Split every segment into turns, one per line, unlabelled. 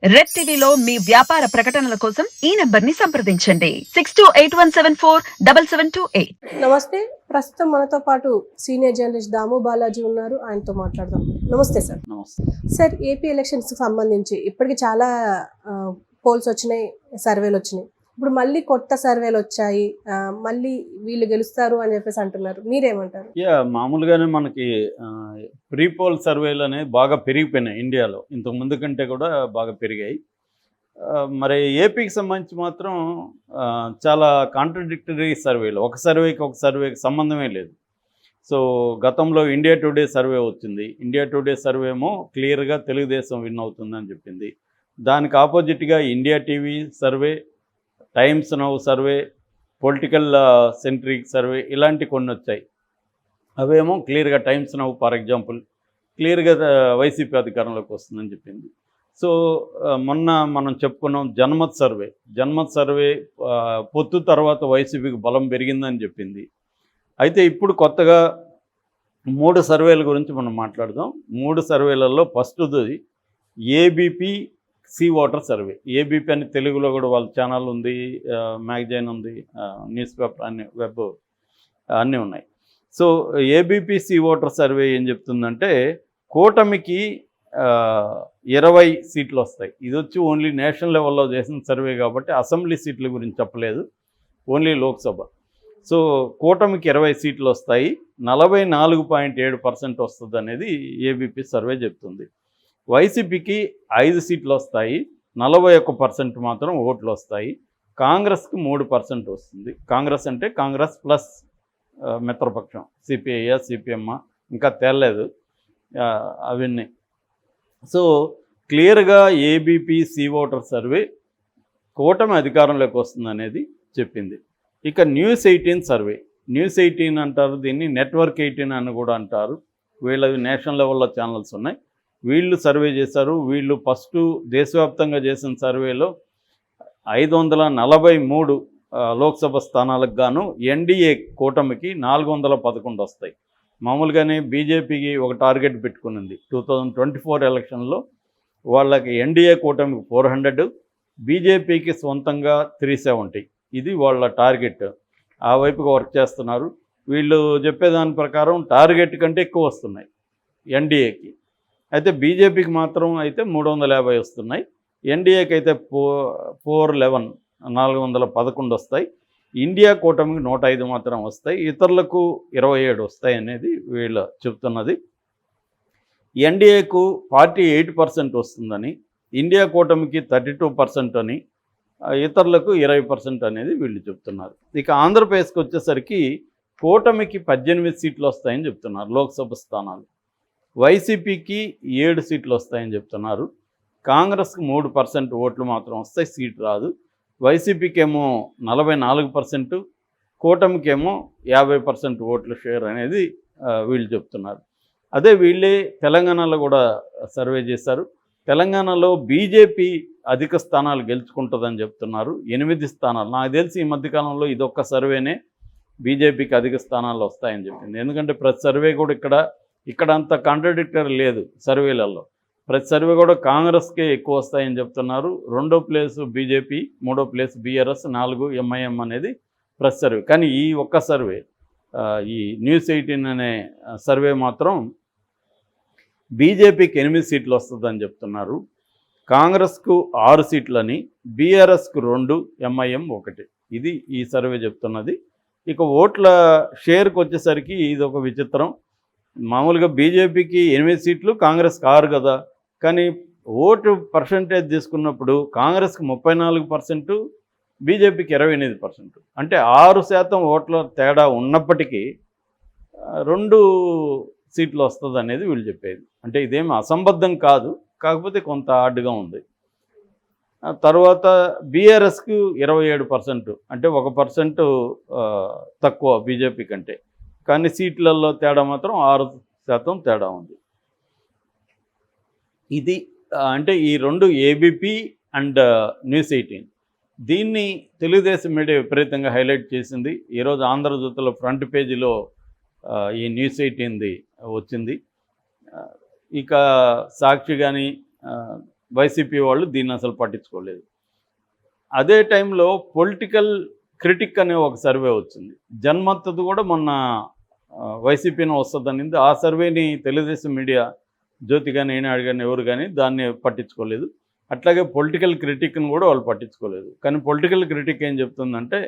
Red టీవీలో మీ వ్యాపార ప్రకటనల కోసం ఈ నంబర్ ని సంప్రదించండి 6281747728.
నమస్తే. ప్రస్తుతం మనతో పాటు సీనియర్ జర్నలిస్ట్ దాము బాలాజీ ఉన్నారు. ఆయనతో మాట్లాడదాం. నమస్తే సార్.
నమస్తే
సార్, ఏపీ ఎలక్షన్స్కి సంబంధించి ఇప్పటికి చాలా పోల్స్ వచ్చినాయి, సర్వేలు వచ్చినాయి. ఇప్పుడు మళ్ళీ కొత్త సర్వేలు వచ్చాయి, మళ్ళీ వీళ్ళు గెలుస్తారు అని చెప్పేసి అంటున్నారు. మీరేమంటారు?
మామూలుగానే మనకి ప్రీ పోల్ సర్వేలు అనేవి బాగా పెరిగిపోయినాయి ఇండియాలో. ఇంతకు ముందు కంటే కూడా బాగా పెరిగాయి. మరి ఏపీకి సంబంధించి మాత్రం చాలా కాంట్రడిక్టరీ సర్వేలు, ఒక సర్వేకి సంబంధమే లేదు. సో గతంలో ఇండియా టుడే సర్వే వచ్చింది. ఇండియా టుడే సర్వే ఏమో క్లియర్గా తెలుగుదేశం విన్ అవుతుందని చెప్పింది. దానికి ఆపోజిట్గా India TV survey, times now survey, political centric survey ఇలాంటి కొన్ని వచ్చాయి. అవేమో క్లియర్గా టైమ్స్ నౌ ఫర్ ఎగ్జాంపుల్ క్లియర్గా వైసీపీ అధికారంలోకి వస్తుందని చెప్పింది. సో మొన్న మనం చెప్పుకున్నాం జనమత్ సర్వే పొత్తు తర్వాత వైసీపీకి బలం పెరిగిందని చెప్పింది. అయితే ఇప్పుడు కొత్తగా 3 సర్వేల గురించి మనం మాట్లాడదాం. 3 సర్వేలలో ఫస్ట్ది ABP sea water survey. ABP అని తెలుగులో కూడా వాళ్ళ ఛానల్ ఉంది, మ్యాగజైన్ ఉంది, న్యూస్ పేపర్ అన్ని, వెబ్ అన్నీ ఉన్నాయి. So ABP sea water survey ఏం చెప్తుందంటే కూటమికి 20 సీట్లు వస్తాయి. ఇది వచ్చి ఓన్లీ నేషనల్ లెవెల్లో చేసిన సర్వే కాబట్టి అసెంబ్లీ సీట్ల గురించి చెప్పలేదు, ఓన్లీ లోక్సభ. సో కూటమికి 20 సీట్లు వస్తాయి, 44.7% వస్తుంది అనేది ఏబీపీ సర్వే చెప్తుంది. వైసీపీకి 5 సీట్లు వస్తాయి, 41% మాత్రం ఓట్లు వస్తాయి. కాంగ్రెస్కి 3% వస్తుంది. కాంగ్రెస్ అంటే కాంగ్రెస్ ప్లస్ మిత్రపక్షం, సిపిఐ సిపిఎం ఇంకా తేలలేదు అవన్నీ. సో క్లియర్గా ఏబీపీ సీ ఓటర్ సర్వే కూటమి అధికారంలోకి వస్తుంది అనేది చెప్పింది. ఇక న్యూస్ 18 సర్వే, న్యూస్ 18 అంటారు దీన్ని, నెట్వర్క్ 18 అని కూడా అంటారు. వీళ్ళవి నేషనల్ లెవెల్లో ఛానల్స్ ఉన్నాయి. వీళ్ళు సర్వే చేశారు. వీళ్ళు ఫస్ట్ దేశవ్యాప్తంగా చేసిన సర్వేలో 543 లోక్సభ స్థానాలకు గాను ఎన్డీఏ కూటమికి 411 వస్తాయి. మామూలుగానే బీజేపీకి ఒక టార్గెట్ పెట్టుకునింది 2024 ఎలక్షన్లో. వాళ్ళకి ఎన్డీఏ కూటమికి 400, బీజేపీకి సొంతంగా 370. ఇది వాళ్ళ టార్గెట్. ఆ వైపుగా వర్క్ చేస్తున్నారు. వీళ్ళు చెప్పేదాని ప్రకారం టార్గెట్ కంటే ఎక్కువ వస్తున్నాయి ఎన్డీఏకి. అయితే బీజేపీకి మాత్రం అయితే 350 వస్తున్నాయి. ఎన్డీఏకి అయితే 411 వస్తాయి. ఇండియా కూటమికి 105 మాత్రం వస్తాయి. ఇతరులకు 27 వస్తాయి అనేది వీళ్ళు చెప్తున్నది. ఎన్డీఏకు 48% వస్తుందని, ఇండియా కూటమికి 32% అని, ఇతరులకు 20% అనేది వీళ్ళు చెప్తున్నారు. ఇక ఆంధ్రప్రదేశ్కి వచ్చేసరికి కూటమికి 18 సీట్లు వస్తాయని చెప్తున్నారు లోక్సభ స్థానాలు. వైసీపీకి 7 సీట్లు వస్తాయని చెప్తున్నారు. కాంగ్రెస్కి 3% ఓట్లు మాత్రం వస్తాయి, సీట్ రాదు. వైసీపీకి ఏమో 44%, కూటమికేమో 50% ఓట్ల షేర్ అనేది వీళ్ళు చెప్తున్నారు. అదే వీళ్ళే తెలంగాణలో కూడా సర్వే చేశారు. తెలంగాణలో బీజేపీ అధిక స్థానాలు గెలుచుకుంటుందని చెప్తున్నారు, 8 స్థానాలు. నాకు తెలిసి ఈ మధ్యకాలంలో ఇదొక్క సర్వేనే బీజేపీకి అధిక స్థానాలు వస్తాయని చెప్పింది. ఎందుకంటే ప్రతి సర్వే కూడా ఇక్కడ అంత కాంట్రడిక్టరీ లేదు సర్వేలలో. ప్రతి సర్వే కూడా కాంగ్రెస్కే ఎక్కువ వస్తాయని చెప్తున్నారు. 2వ ప్లేసు బీజేపీ, 3వ ప్లేస్ బీఆర్ఎస్, 4 ఎంఐఎం అనేది ప్రతి సర్వే. కానీ ఈ ఒక్క సర్వే, ఈ న్యూస్ 18 అనే సర్వే మాత్రం బీజేపీకి 8 సీట్లు వస్తుందని చెప్తున్నారు, కాంగ్రెస్కు 6 సీట్లని, బీఆర్ఎస్కు 2, ఎంఐఎం 1. ఇది ఈ సర్వే చెప్తున్నది. ఇక ఓట్ల షేర్కి వచ్చేసరికి ఇది ఒక విచిత్రం. మామూలుగా బీజేపీకి 8 సీట్లు, కాంగ్రెస్కి 6 కదా. కానీ ఓటు పర్సంటేజ్ తీసుకున్నప్పుడు కాంగ్రెస్కి 34%, బీజేపీకి 28%. అంటే 6% ఓట్ల తేడా ఉన్నప్పటికీ 2 సీట్లు వస్తుంది అనేది వీళ్ళు చెప్పేది. అంటే ఇదేమి అసంబద్ధం కాదు, కాకపోతే కొంత ఆడ్గా ఉంది. తర్వాత బీఆర్ఎస్కు 27%, అంటే 1% తక్కువ బీజేపీ కంటే. కానీ సీట్లలో తేడా మాత్రం 6% తేడా ఉంది. ఇది అంటే ఈ 2 ఏబీపీ అండ్ న్యూస్ 18. దీన్ని తెలుగుదేశం మీడియా విపరీతంగా హైలైట్ చేసింది. ఈరోజు ఆంధ్రజ్యోతిలో ఫ్రంట్ పేజీలో ఈ న్యూస్ 18ది వచ్చింది. ఇక సాక్షి కానీ వైసీపీ వాళ్ళు దీన్ని అసలు పట్టించుకోలేదు. అదే టైంలో పొలిటికల్ క్రిటిక్ అనే ఒక సర్వే వచ్చింది. జన్మత్తది కూడా మొన్న వైసీపీని వస్తుందనింది. ఆ సర్వేని తెలుగుదేశం మీడియా, జ్యోతి కానీ, ఈనాడు కానీ, ఎవరు కానీ దాన్ని పట్టించుకోలేదు. అట్లాగే పొలిటికల్ క్రిటిక్ని కూడా వాళ్ళు పట్టించుకోలేదు. కానీ పొలిటికల్ క్రిటిక్ ఏం చెప్తుందంటే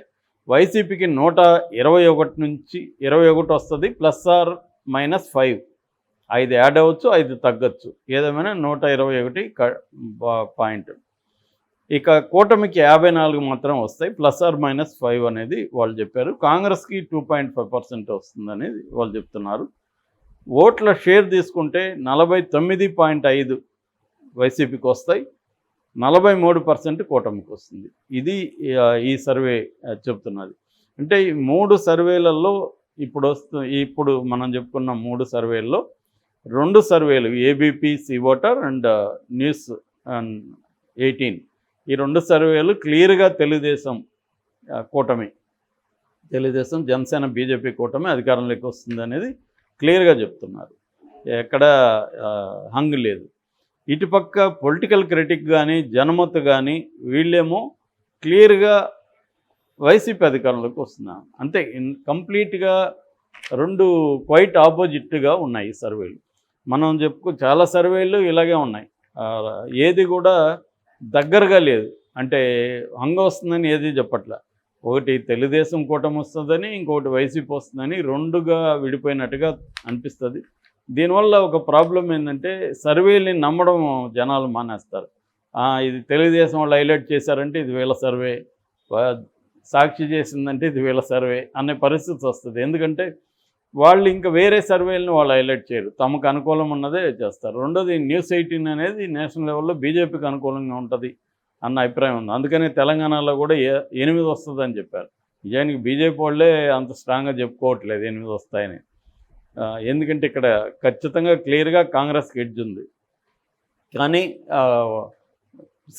వైసీపీకి 121 నుంచి 21 వస్తుంది, +or-5. 5 యాడ్ అవ్వచ్చు, 5 తగ్గచ్చు, ఏదేమైనా 121 పాయింట్. ఇక కూటమికి 54 మాత్రం వస్తాయి, +or-5 అనేది వాళ్ళు చెప్పారు. కాంగ్రెస్కి 2.5% వస్తుందనేది వాళ్ళు చెప్తున్నారు. ఓట్ల షేర్ తీసుకుంటే 49.5 వైసీపీకి వస్తాయి, 43% కూటమికి వస్తుంది. ఇది ఈ సర్వే చెప్తున్నది. అంటే ఈ 3 సర్వేలలో ఇప్పుడు మనం చెప్పుకున్న 3 సర్వేల్లో 2 సర్వేలు ABP C voter and news 18, ఈ 2 సర్వేలు క్లియర్గా తెలుగుదేశం కూటమి, తెలుగుదేశం, జనసేన, బీజేపీ కూటమి అధికారంలోకి వస్తుంది అనేది క్లియర్గా చెప్తున్నారు. ఎక్కడ హంగ్ లేదు. ఇటుపక్క పొలిటికల్ క్రిటిక్ కానీ, జనమత్ కానీ వీళ్ళేమో క్లియర్గా వైసీపీ అధికారంలోకి వస్తున్నారు. అంతే, కంప్లీట్గా 2 క్వైట్ ఆపోజిట్గా ఉన్నాయి ఈ సర్వేలు. మనం చాలా సర్వేలు ఇలాగే ఉన్నాయి. ఏది కూడా దగ్గరగా లేదు. అంటే హంగ వస్తుందని ఏది చెప్పట్ల. ఒకటి తెలుగుదేశం కూటమి వస్తుందని, ఇంకొకటి వైసీపీ వస్తుందని 2గా విడిపోయినట్టుగా అనిపిస్తుంది. దీనివల్ల ఒక ప్రాబ్లం ఏంటంటే సర్వేని నమ్మడం జనాలు మానేస్తారు. ఇది తెలుగుదేశం వాళ్ళు హైలైట్ చేశారంటే ఇది వీళ్ళ సర్వే, సాక్షి చేసిందంటే ఇది వీళ్ళ సర్వే అనే పరిస్థితి వస్తుంది. ఎందుకంటే వాళ్ళు ఇంకా వేరే సర్వేలను వాళ్ళు హైలైట్ చేయరు, తమకు అనుకూలం ఉన్నదే చేస్తారు. రెండోది న్యూస్ 18 అనేది నేషనల్ లెవెల్లో బీజేపీకి అనుకూలంగా ఉంటుంది అన్న అభిప్రాయం ఉంది. అందుకనే తెలంగాణలో కూడా 8 వస్తుందని చెప్పారు. నిజానికి బీజేపీ వాళ్ళే అంత స్ట్రాంగ్గా చెప్పుకోవట్లేదు 8 వస్తాయని. ఎందుకంటే ఇక్కడ ఖచ్చితంగా క్లియర్గా కాంగ్రెస్కి ఎడ్జ్ ఉంది, కానీ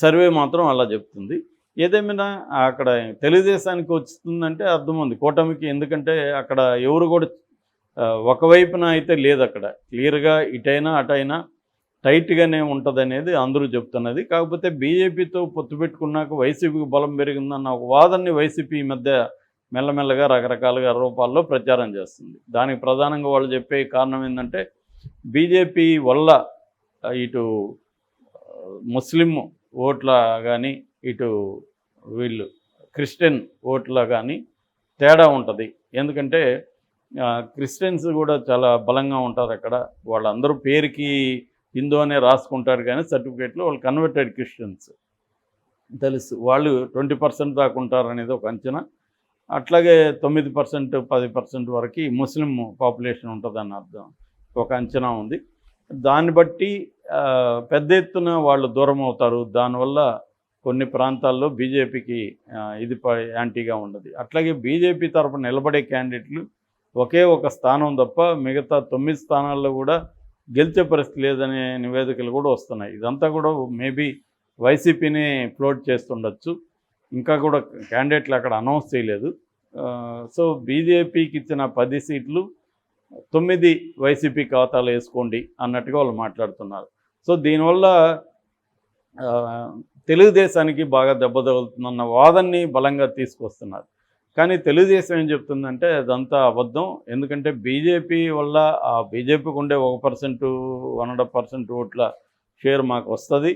సర్వే మాత్రం అలా చెప్తుంది. ఏదేమైనా అక్కడ తెలుగుదేశానికి వస్తుందంటే అర్థం ఉంది కూటమికి. ఎందుకంటే అక్కడ ఎవరు కూడా ఒకవైపున అయితే లేదు, అక్కడ క్లియర్గా ఇటైనా అటైనా టైట్గానే ఉంటుంది అనేది అందరూ చెప్తున్నది. కాకపోతే బీజేపీతో పొత్తు పెట్టుకున్నాక వైసీపీకి బలం పెరిగిందన్న ఒక వాదనని వైసీపీ ఈ మధ్య మెల్లమెల్లగా రకరకాలుగా రూపాల్లో ప్రచారం చేస్తుంది. దానికి ప్రధానంగా వాళ్ళు చెప్పే కారణం ఏంటంటే బీజేపీ వల్ల ఇటు ముస్లిం ఓట్ల కానీ, ఇటు వీళ్ళు క్రిస్టియన్ ఓట్ల కానీ తేడా ఉంటుంది. ఎందుకంటే క్రిస్టియన్స్ కూడా చాలా బలంగా ఉంటారు అక్కడ. వాళ్ళందరూ పేరుకి హిందూ అనే రాసుకుంటారు, కానీ సర్టిఫికేట్లో వాళ్ళు కన్వర్టెడ్ క్రిస్టియన్స్ తెలుసు. వాళ్ళు 20% దాకా ఉంటారు అనేది ఒక అంచనా. అట్లాగే 9%, 10% వరకు ముస్లిం పాపులేషన్ ఉంటుందని అర్థం, ఒక అంచనా ఉంది. దాన్ని బట్టి పెద్ద ఎత్తున వాళ్ళు దూరం అవుతారు. దానివల్ల కొన్ని ప్రాంతాల్లో బీజేపీకి ఇది యాంటీగా ఉండదు. అట్లాగే బీజేపీ తరఫున నిలబడే క్యాండిడేట్లు ఒకే ఒక స్థానం తప్ప మిగతా 9 స్థానాల్లో కూడా గెలిచే పరిస్థితి లేదనే నివేదికలు కూడా వస్తున్నాయి. ఇదంతా కూడా మేబీ వైసీపీని ఫ్లోట్ చేస్తుండొచ్చు. ఇంకా కూడా క్యాండిడేట్లు అక్కడ అనౌన్స్ చేయలేదు. సో బీజేపీకి ఇచ్చిన 10 సీట్లు 9 వైసీపీ ఖాతాలు వేసుకోండి అన్నట్టుగా వాళ్ళు మాట్లాడుతున్నారు. సో దీనివల్ల తెలుగుదేశానికి బాగా దెబ్బ తగులుతుందన్న వాదనని బలంగా తీసుకొస్తున్నారు. కానీ తెలుగుదేశం ఏం చెప్తుందంటే అదంతా అబద్ధం. ఎందుకంటే బీజేపీ వల్ల ఆ బీజేపీకి ఉండే 1%, 1.5% ఓట్ల షేర్ మాకు వస్తుంది.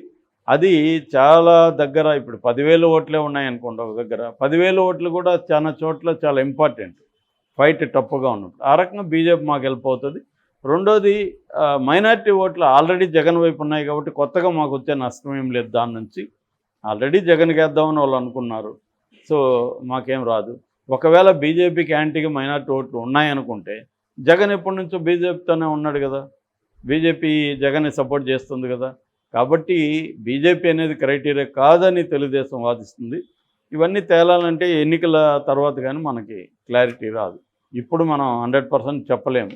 అది చాలా దగ్గర, ఇప్పుడు 10,000 ఓట్లే ఉన్నాయనుకోండి ఒక దగ్గర, 10,000 ఓట్లు కూడా చాలా చోట్ల చాలా ఇంపార్టెంట్, ఫైట్ టఫ్గా ఉన్నప్పుడు. ఆ రకంగా బీజేపీ మాకు హెల్ప్ అవుతుంది. రెండోది మైనారిటీ ఓట్లు ఆల్రెడీ జగన్ వైపు ఉన్నాయి కాబట్టి కొత్తగా మాకు వచ్చే నష్టం ఏం లేదు. దాని నుంచి ఆల్రెడీ జగన్కి వేద్దామని వాళ్ళు అనుకున్నారు. సో మాకేం రాదు. ఒకవేళ బీజేపీకి యాంటీగా మైనారిటీ ఓట్లు ఉన్నాయనుకుంటే జగన్ ఎప్పటి నుంచో బీజేపీతోనే ఉన్నాడు కదా, బీజేపీ జగన్ని సపోర్ట్ చేస్తుంది కదా. కాబట్టి బీజేపీ అనేది క్రైటీరియా కాదని తెలుగుదేశం వాదిస్తుంది. ఇవన్నీ తేలాలంటే ఎన్నికల తర్వాత కానీ మనకి క్లారిటీ రాదు. ఇప్పుడు మనం 100% చెప్పలేము.